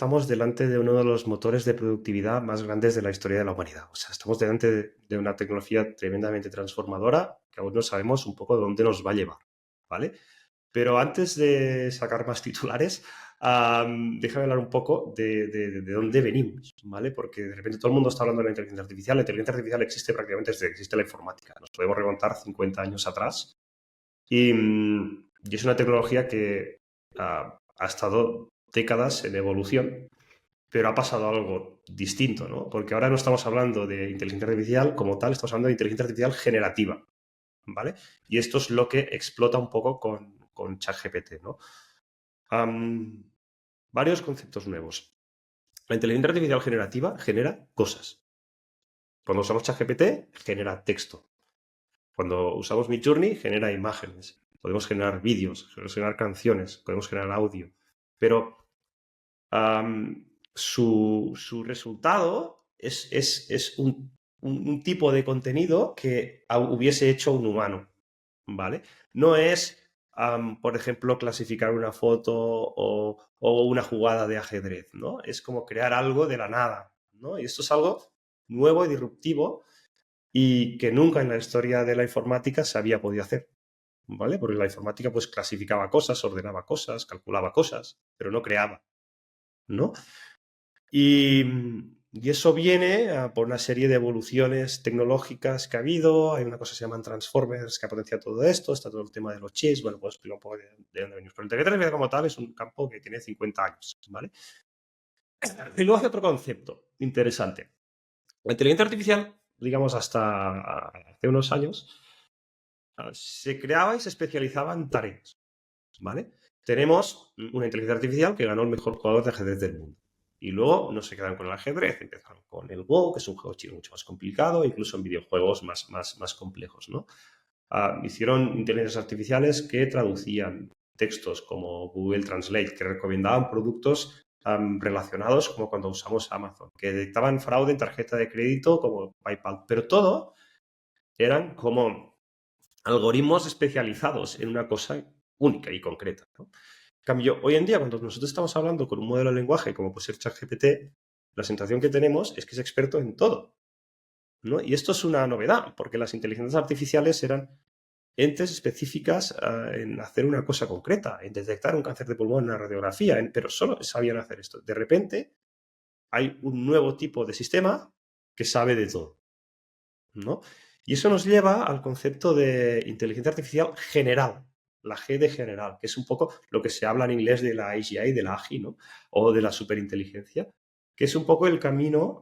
estamos delante de uno de los motores de productividad más grandes de la historia de la humanidad. O sea, estamos delante de una tecnología tremendamente transformadora que aún no sabemos un poco dónde nos va a llevar, ¿vale? Pero antes de sacar más titulares, déjame hablar un poco de dónde venimos, ¿vale? Porque de repente todo el mundo está hablando de la inteligencia artificial. La inteligencia artificial existe prácticamente desde que existe la informática. Nos podemos remontar 50 años atrás y es una tecnología que ha estado décadas en evolución, pero ha pasado algo distinto, ¿no? Porque ahora no estamos hablando de inteligencia artificial como tal, estamos hablando de inteligencia artificial generativa, ¿vale? Y esto es lo que explota un poco con ChatGPT, ¿no? Am, Varios conceptos nuevos. La inteligencia artificial generativa genera cosas. Cuando usamos ChatGPT, genera texto. Cuando usamos Midjourney, genera imágenes. Podemos generar vídeos, podemos generar canciones, podemos generar audio. Pero su resultado es un tipo de contenido que hubiese hecho un humano, ¿vale? No es, por ejemplo, clasificar una foto o una jugada de ajedrez, ¿no? Es como crear algo de la nada, ¿no? Y esto es algo nuevo y disruptivo y que nunca en la historia de la informática se había podido hacer, ¿vale? Porque la informática pues clasificaba cosas, ordenaba cosas, calculaba cosas, pero no creaba, ¿no? Y, y eso viene por una serie de evoluciones tecnológicas que ha habido. Hay una cosa que se llaman Transformers que ha potenciado todo esto. Está todo el tema de los chips. Bueno, pues explicar un poco de dónde venimos. Pero la inteligencia artificial como tal es un campo que tiene 50 años, ¿vale? Y luego hace otro concepto interesante. La inteligencia artificial, digamos, hasta hace unos años, se creaba y se especializaba en tareas, ¿vale? Tenemos una inteligencia artificial que ganó el mejor jugador de ajedrez del mundo. Y luego no se quedan con el ajedrez, empezaron con el Go, que es un juego chino mucho más complicado, incluso en videojuegos más complejos, ¿no? Hicieron inteligencias artificiales que traducían textos como Google Translate, que recomendaban productos relacionados como cuando usamos Amazon, que detectaban fraude en tarjeta de crédito como PayPal, pero todo eran como algoritmos especializados en una cosa única y concreta, ¿no? En cambio, hoy en día, cuando nosotros estamos hablando con un modelo de lenguaje como puede ser ChatGPT, la sensación que tenemos es que es experto en todo, ¿no? Y esto es una novedad, porque las inteligencias artificiales eran entes específicas en hacer una cosa concreta, en detectar un cáncer de pulmón en una radiografía, pero solo sabían hacer esto. De repente, hay un nuevo tipo de sistema que sabe de todo, ¿no? Y eso nos lleva al concepto de inteligencia artificial general, la G de general, que es un poco lo que se habla en inglés de la AGI, de la AGI, ¿no? O de la superinteligencia, que es un poco el camino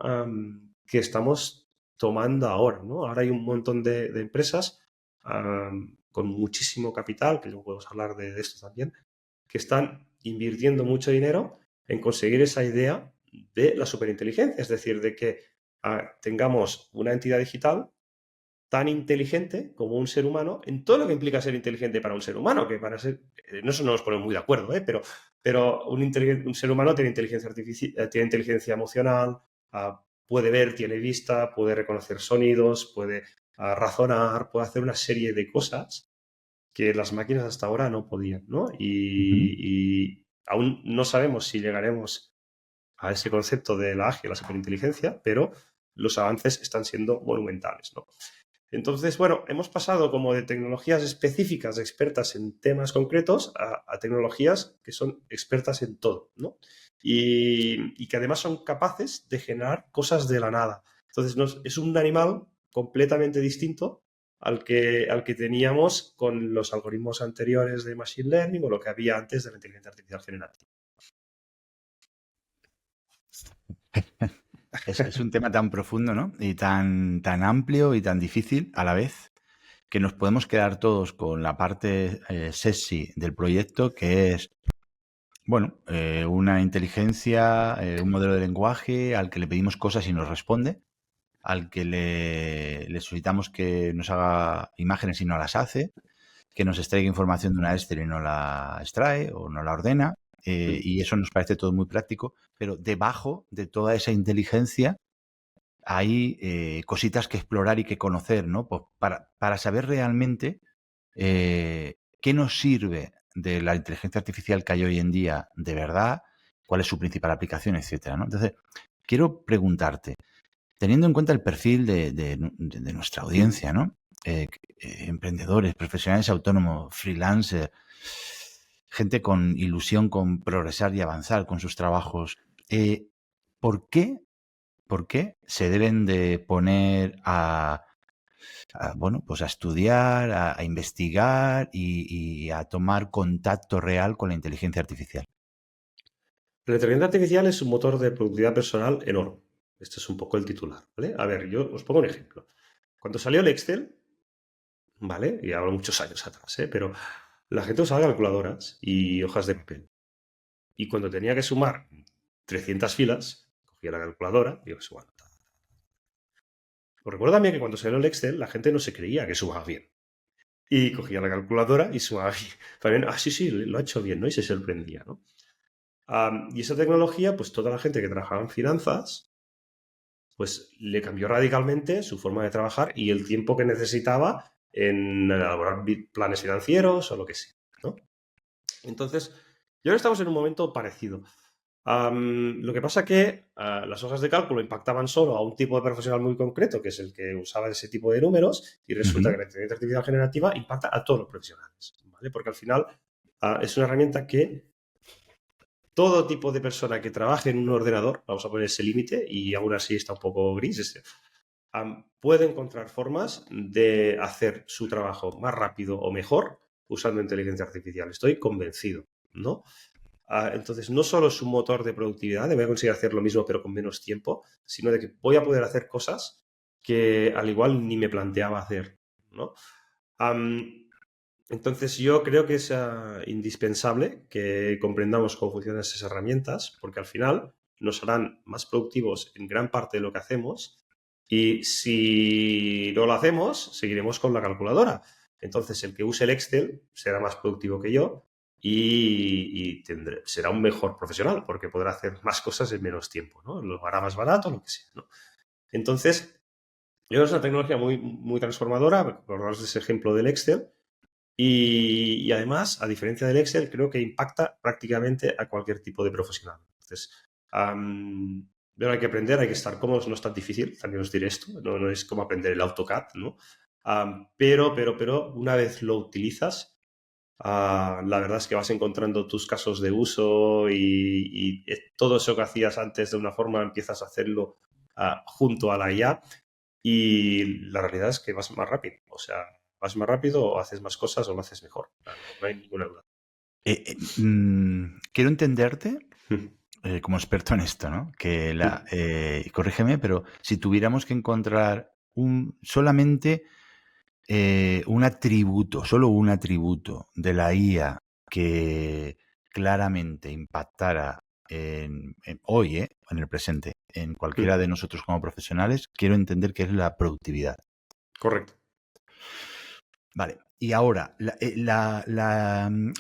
que estamos tomando ahora, ¿no? Ahora hay un montón de empresas con muchísimo capital, que luego podemos hablar de esto también, que están invirtiendo mucho dinero en conseguir esa idea de la superinteligencia, es decir, de que tengamos una entidad digital tan inteligente como un ser humano en todo lo que implica ser inteligente para un ser humano, que para ser, no nos ponemos muy de acuerdo, pero un ser humano tiene inteligencia artificial, tiene inteligencia emocional, puede ver, tiene vista, puede reconocer sonidos, puede razonar, puede hacer una serie de cosas que las máquinas hasta ahora no podían, ¿no? Ujú. Y aún no sabemos si llegaremos a ese concepto de la AGI, la superinteligencia, pero los avances están siendo monumentales, ¿no? Entonces, bueno, hemos pasado como de tecnologías específicas, expertas en temas concretos, a tecnologías que son expertas en todo, ¿no? Y que además son capaces de generar cosas de la nada. Entonces, es un animal completamente distinto al que teníamos con los algoritmos anteriores de Machine Learning o lo que había antes de la inteligencia artificial generativa. Es un tema tan profundo, ¿no? Y tan amplio y tan difícil a la vez, que nos podemos quedar todos con la parte sexy del proyecto, que es, bueno, una inteligencia, un modelo de lenguaje al que le pedimos cosas y nos responde, al que le solicitamos que nos haga imágenes y no las hace, que nos extraiga información de una Excel y no la extrae o no la ordena, y eso nos parece todo muy práctico, pero debajo de toda esa inteligencia hay cositas que explorar y que conocer, ¿no? Pues para saber realmente qué nos sirve de la inteligencia artificial que hay hoy en día de verdad cuál es su principal aplicación, etcétera, ¿no? Entonces, quiero preguntarte, teniendo en cuenta el perfil de nuestra audiencia, ¿no? Emprendedores, profesionales autónomos, freelancers, gente con ilusión con progresar y avanzar con sus trabajos, ¿por qué se deben de poner bueno, pues a estudiar, a investigar y a tomar contacto real con la inteligencia artificial? La inteligencia artificial es un motor de productividad personal enorme. Este es un poco el titular, ¿vale? A ver, yo os pongo un ejemplo. Cuando salió el Excel, ¿vale? Y hablo muchos años atrás, ¿eh? Pero la gente usaba calculadoras y hojas de papel. Y cuando tenía que sumar 300 filas, cogía la calculadora y yo, bueno, pues recuerdo también que cuando salió el Excel, la gente no se creía que sumaba bien. Y cogía la calculadora y sumaba bien. También, sí, sí, lo ha hecho bien, ¿no? Y se sorprendía, ¿no? Y esa tecnología, pues toda la gente que trabajaba en finanzas, pues le cambió radicalmente su forma de trabajar y el tiempo que necesitaba en elaborar planes financieros o lo que sea, ¿no? Entonces, y ahora estamos en un momento parecido. Lo que pasa que las hojas de cálculo impactaban solo a un tipo de profesional muy concreto, que es el que usaba ese tipo de números, y resulta que la inteligencia artificial generativa impacta a todos los profesionales, ¿vale? Porque al final es una herramienta que todo tipo de persona que trabaje en un ordenador, vamos a poner ese límite, y aún así está un poco gris, puede encontrar formas de hacer su trabajo más rápido o mejor usando inteligencia artificial. Estoy convencido, ¿no? Entonces, no solo es un motor de productividad, de voy a conseguir hacer lo mismo pero con menos tiempo, sino de que voy a poder hacer cosas que al igual ni me planteaba hacer, ¿no? Entonces, yo creo que es indispensable que comprendamos cómo funcionan esas herramientas, porque al final nos harán más productivos en gran parte de lo que hacemos y si no lo hacemos, seguiremos con la calculadora. Entonces, el que use el Excel será más productivo que yo y será un mejor profesional porque podrá hacer más cosas en menos tiempo, ¿no? Lo hará más barato, lo que sea, ¿no? Entonces, yo creo que es una tecnología muy, muy transformadora. Acordaros de ese ejemplo del Excel. Y además, a diferencia del Excel, creo que impacta prácticamente a cualquier tipo de profesional. Entonces, pero hay que aprender, hay que estar cómodos, no es tan difícil, también os diré esto, no es como aprender el AutoCAD, ¿no? Pero, una vez lo utilizas, la verdad es que vas encontrando tus casos de uso y todo eso que hacías antes de una forma empiezas a hacerlo junto a la IA y la realidad es que vas más rápido. O sea, vas más rápido o haces más cosas o lo haces mejor. No hay ninguna duda. Quiero entenderte como experto en esto, ¿no? Corrígeme, pero si tuviéramos que encontrar solamente solo un atributo de la IA que claramente impactara hoy, en el presente, en cualquiera de nosotros como profesionales, quiero entender que es la productividad. Correcto. Vale, y ahora,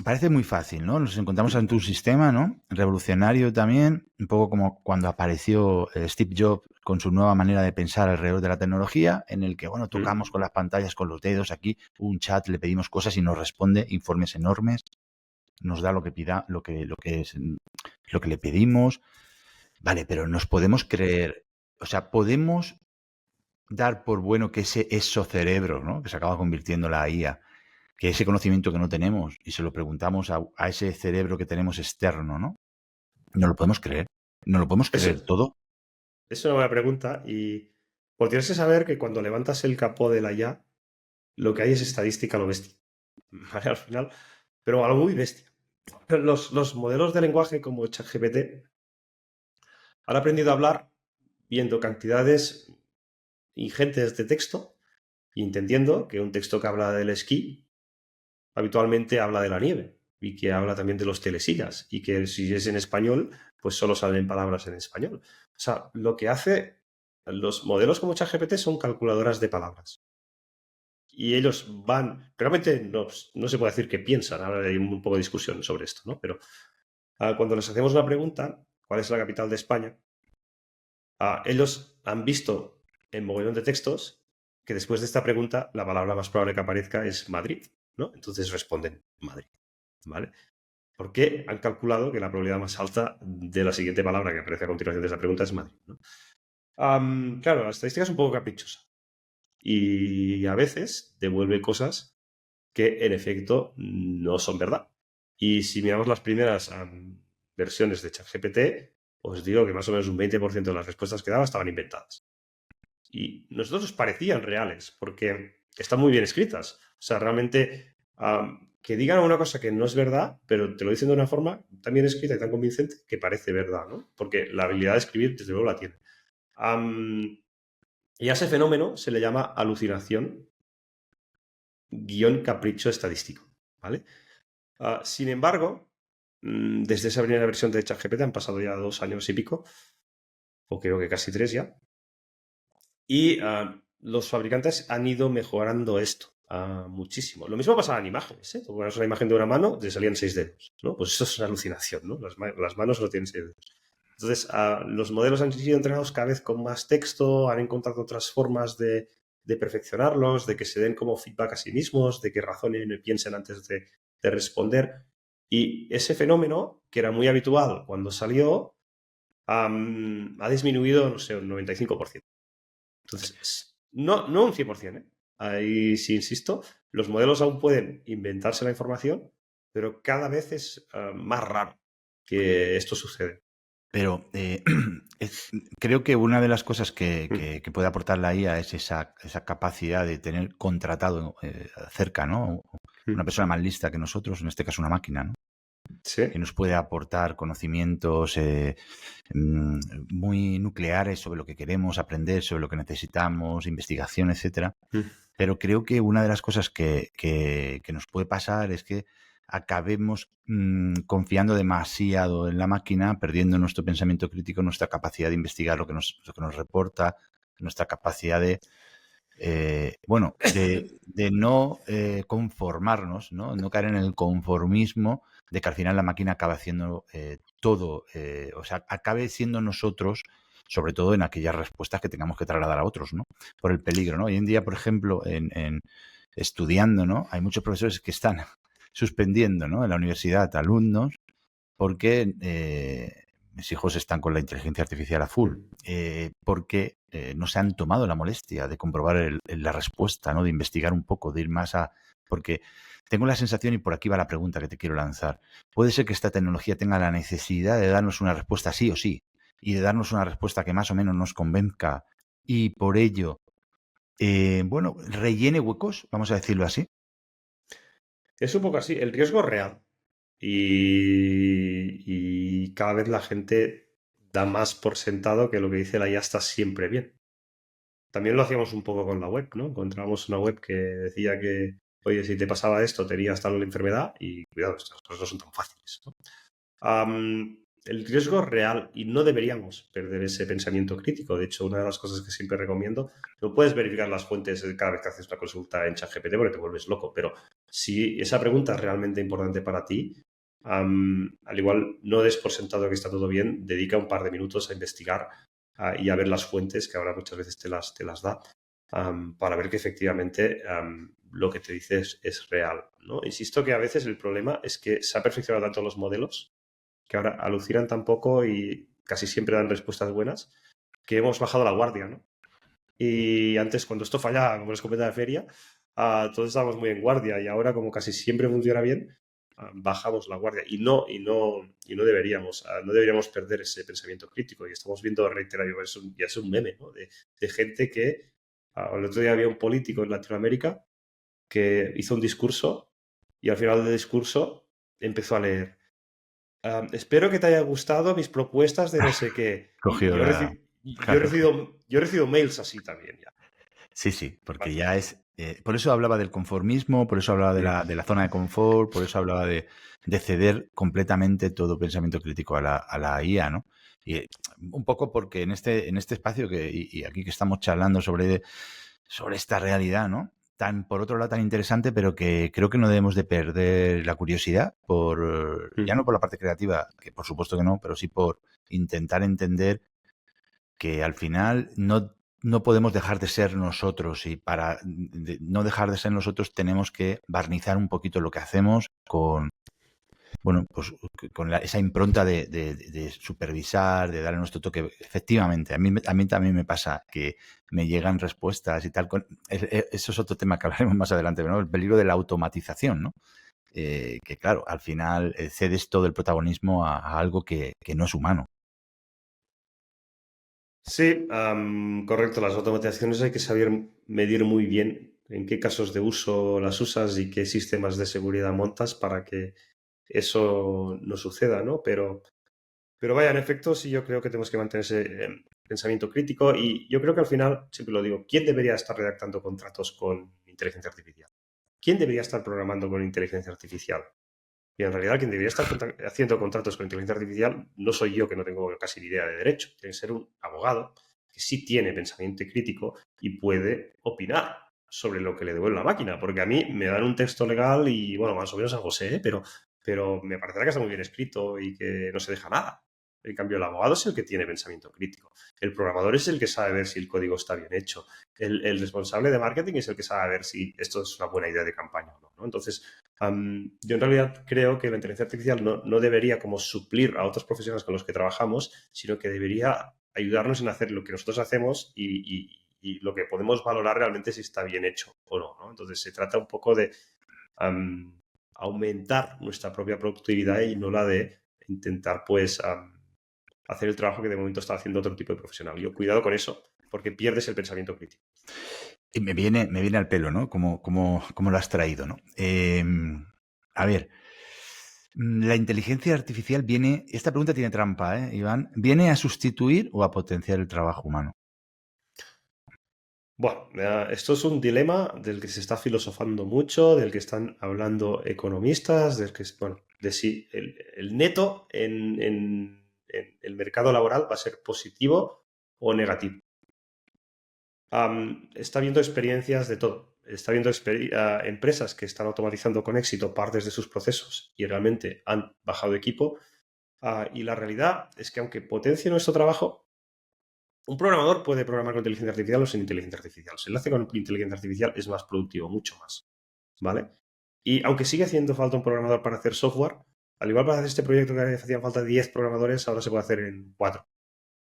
parece muy fácil, ¿no? Nos encontramos ante un sistema, ¿no? Revolucionario también, un poco como cuando apareció Steve Jobs con su nueva manera de pensar alrededor de la tecnología, en el que, bueno, tocamos con las pantallas, con los dedos, aquí un chat, le pedimos cosas y nos responde informes enormes, nos da lo que le pedimos. Vale, pero nos podemos creer, o sea, podemos dar por bueno que ese cerebro, ¿no? Que se acaba convirtiendo la IA, que ese conocimiento que no tenemos y se lo preguntamos a ese cerebro que tenemos externo, ¿no? No lo podemos creer. No lo podemos creer todo. Es una buena pregunta y pues tienes que saber que cuando levantas el capó de la IA, lo que hay es estadística a lo bestia. ¿Vale? Al final, pero algo muy bestia. Los modelos de lenguaje como ChatGPT han aprendido a hablar viendo cantidades ingentes de texto y entendiendo que un texto que habla del esquí habitualmente habla de la nieve y que habla también de los telesillas y que si es en español, pues solo salen palabras en español. O sea, lo que hace los modelos como ChatGPT son calculadoras de palabras. Y ellos realmente no se puede decir que piensan, ahora hay un poco de discusión sobre esto, ¿no? Pero cuando les hacemos una pregunta, ¿cuál es la capital de España? Ellos han visto en mogollón de textos que después de esta pregunta la palabra más probable que aparezca es Madrid, ¿no? Entonces responden Madrid, ¿vale? Porque han calculado que la probabilidad más alta de la siguiente palabra que aparece a continuación de esa pregunta es Madrid, ¿no? Claro, la estadística es un poco caprichosa y a veces devuelve cosas que en efecto no son verdad. Y si miramos las primeras versiones de ChatGPT, os digo que más o menos un 20% de las respuestas que daba estaban inventadas. Y nosotros nos parecían reales, porque están muy bien escritas. O sea, realmente que digan una cosa que no es verdad, pero te lo dicen de una forma tan bien escrita y tan convincente que parece verdad, ¿no? Porque la habilidad de escribir, desde luego, la tiene. Y a ese fenómeno se le llama alucinación guión capricho estadístico, ¿vale? Sin embargo, desde esa primera versión de ChatGPT han pasado ya 2 años y pico, o creo que casi 3 ya, y los fabricantes han ido mejorando esto muchísimo. Lo mismo pasaba en imágenes, ¿eh? Tú pones una imagen de una mano, te salían 6 dedos, ¿no? Pues eso es una alucinación, ¿no? Las manos no tienen 6 dedos. Entonces, los modelos han sido entrenados cada vez con más texto, han encontrado otras formas de perfeccionarlos, de que se den como feedback a sí mismos, de que razonen y piensen antes de responder. Y ese fenómeno, que era muy habitual cuando salió, ha disminuido, no sé, un 95%. Entonces, no un 100%, ¿eh? Ahí sí insisto, los modelos aún pueden inventarse la información, pero cada vez es más raro que esto suceda. Pero creo que una de las cosas que puede aportar la IA es esa capacidad de tener contratado cerca, ¿no? Una persona más lista que nosotros, en este caso una máquina, ¿no? Sí. Que nos puede aportar conocimientos muy nucleares sobre lo que queremos aprender, sobre lo que necesitamos, investigación, etcétera. Pero creo que una de las cosas que nos puede pasar es que acabemos confiando demasiado en la máquina, perdiendo nuestro pensamiento crítico, nuestra capacidad de investigar lo que nos reporta, nuestra capacidad de, de no conformarnos, ¿no? No caer en el conformismo de que al final la máquina acabe haciendo todo, o sea, acabe siendo nosotros, sobre todo en aquellas respuestas que tengamos que trasladar a otros, ¿no? Por el peligro, ¿no? Hoy en día, por ejemplo, en estudiando, ¿no? Hay muchos profesores que están suspendiendo, ¿no? En la universidad alumnos porque mis hijos están con la inteligencia artificial a full, porque no se han tomado la molestia de comprobar la respuesta, ¿no? De investigar un poco, de ir más a... Porque tengo la sensación, y por aquí va la pregunta que te quiero lanzar, puede ser que esta tecnología tenga la necesidad de darnos una respuesta sí o sí, y de darnos una respuesta que más o menos nos convenzca, y por ello, rellene huecos, vamos a decirlo así. Es un poco así, el riesgo es real. Y cada vez la gente da más por sentado que lo que dice la IA está siempre bien. También lo hacíamos un poco con la web, ¿no? Encontrábamos una web que decía que, oye, si te pasaba esto, tenías tal enfermedad y cuidado, estas cosas no son tan fáciles, ¿no? El riesgo es real y no deberíamos perder ese pensamiento crítico. De hecho, una de las cosas que siempre recomiendo, no puedes verificar las fuentes cada vez que haces una consulta en ChatGPT porque te vuelves loco, pero si esa pregunta es realmente importante para ti, al igual no des por sentado que está todo bien, dedica un par de minutos a investigar y a ver las fuentes, que ahora muchas veces te las da, para ver que efectivamente lo que te dice es real, ¿no? Insisto que a veces el problema es que se ha perfeccionado tanto los modelos que ahora alucinan tan poco y casi siempre dan respuestas buenas, que hemos bajado la guardia, ¿no? Y antes, cuando esto fallaba como la escopeta de feria, todos estábamos muy en guardia y ahora, como casi siempre funciona bien, bajamos la guardia y no deberíamos, no deberíamos perder ese pensamiento crítico y estamos viendo reiterado, ya es un meme, ¿no? De gente que, el otro día había un político en Latinoamérica que hizo un discurso y al final del discurso empezó a leer espero que te haya gustado mis propuestas de no sé qué. Y Cogió yo, la... yo, he Claro. recibido, yo he recibido mails así también ya. Sí, sí, porque Vale. ya es... por eso hablaba del conformismo, por eso hablaba de la zona de confort, por eso hablaba de ceder completamente todo pensamiento crítico a la IA, ¿no? Y un poco porque en este espacio y aquí que estamos charlando sobre esta realidad, ¿no? Por otro lado, tan interesante, pero que creo que no debemos de perder la curiosidad ya no por la parte creativa, que por supuesto que no, pero sí por intentar entender que al final no podemos dejar de ser nosotros y para no dejar de ser nosotros tenemos que barnizar un poquito lo que hacemos con bueno, pues con esa impronta de supervisar, de darle nuestro toque. Efectivamente, a mí también me pasa que me llegan respuestas y tal. Eso es otro tema que hablaremos más adelante, ¿no? El peligro de la automatización, ¿no? Que claro, al final cedes todo el protagonismo a algo que no es humano. Sí, correcto. Las automatizaciones hay que saber medir muy bien en qué casos de uso las usas y qué sistemas de seguridad montas para que eso no suceda, ¿no? Pero vaya, en efecto, sí yo creo que tenemos que mantener ese pensamiento crítico y yo creo que al final, siempre lo digo, ¿quién debería estar redactando contratos con inteligencia artificial? ¿Quién debería estar programando con inteligencia artificial? Y en realidad quien debería estar haciendo contratos con inteligencia artificial no soy yo, que no tengo casi ni idea de derecho. Tiene que ser un abogado que sí tiene pensamiento crítico y puede opinar sobre lo que le devuelve la máquina. Porque a mí me dan un texto legal y, bueno, más o menos algo sé, pero me parecerá que está muy bien escrito y que no se deja nada. En cambio, el abogado es el que tiene pensamiento crítico. El programador es el que sabe ver si el código está bien hecho. El responsable de marketing es el que sabe ver si esto es una buena idea de campaña o no, ¿no? Entonces, yo en realidad creo que la inteligencia artificial no debería como suplir a otros profesionales con los que trabajamos, sino que debería ayudarnos en hacer lo que nosotros hacemos y lo que podemos valorar realmente si está bien hecho o no, ¿no? Entonces se trata un poco de aumentar nuestra propia productividad y no la de intentar pues hacer el trabajo que de momento está haciendo otro tipo de profesional. Yo cuidado con eso porque pierdes el pensamiento crítico. Y me viene al pelo, ¿no? Como lo has traído, ¿no? A ver, la inteligencia artificial viene, esta pregunta tiene trampa, Iván, ¿viene a sustituir o a potenciar el trabajo humano? Bueno, esto es un dilema del que se está filosofando mucho, del que están hablando economistas, del que, bueno, de si el neto en el mercado laboral va a ser positivo o negativo. Está viendo experiencias de todo. Está viendo empresas que están automatizando con éxito partes de sus procesos y realmente han bajado equipo. Y la realidad es que aunque potencie nuestro trabajo, un programador puede programar con inteligencia artificial o sin inteligencia artificial. Si lo hace con inteligencia artificial es más productivo, mucho más. ¿Vale? Y aunque sigue haciendo falta un programador para hacer software, al igual para hacer este proyecto que hacían falta 10 programadores, ahora se puede hacer en 4,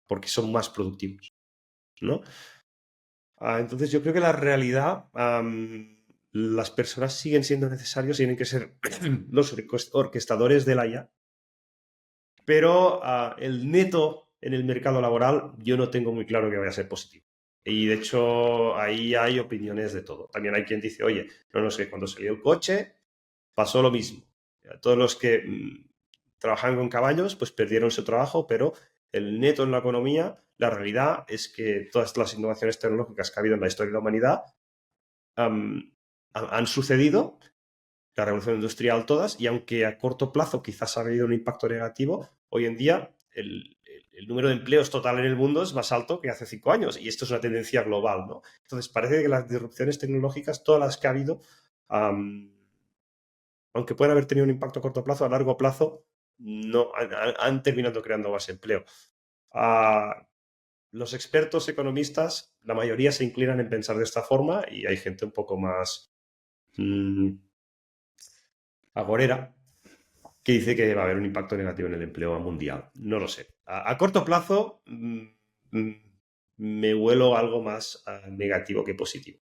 porque son más productivos, ¿no? Entonces yo creo que la realidad, las personas siguen siendo necesarios, tienen que ser los orquestadores de la IA, pero el neto en el mercado laboral yo no tengo muy claro que vaya a ser positivo. Y de hecho ahí hay opiniones de todo. También hay quien dice, oye, no sé, cuando salió el coche pasó lo mismo. Todos los que trabajan con caballos pues perdieron su trabajo, pero el neto en la economía, la realidad es que todas las innovaciones tecnológicas que ha habido en la historia de la humanidad han sucedido, la revolución industrial todas, y aunque a corto plazo quizás ha habido un impacto negativo, hoy en día el número de empleos total en el mundo es más alto que hace 5 años, y esto es una tendencia global, ¿no? Entonces parece que las disrupciones tecnológicas, todas las que ha habido, aunque pueden haber tenido un impacto a corto plazo, a largo plazo no han terminado creando más empleo. Los expertos economistas, la mayoría se inclinan en pensar de esta forma y hay gente un poco más agorera que dice que va a haber un impacto negativo en el empleo mundial. No lo sé. A corto plazo me huelo algo más negativo que positivo.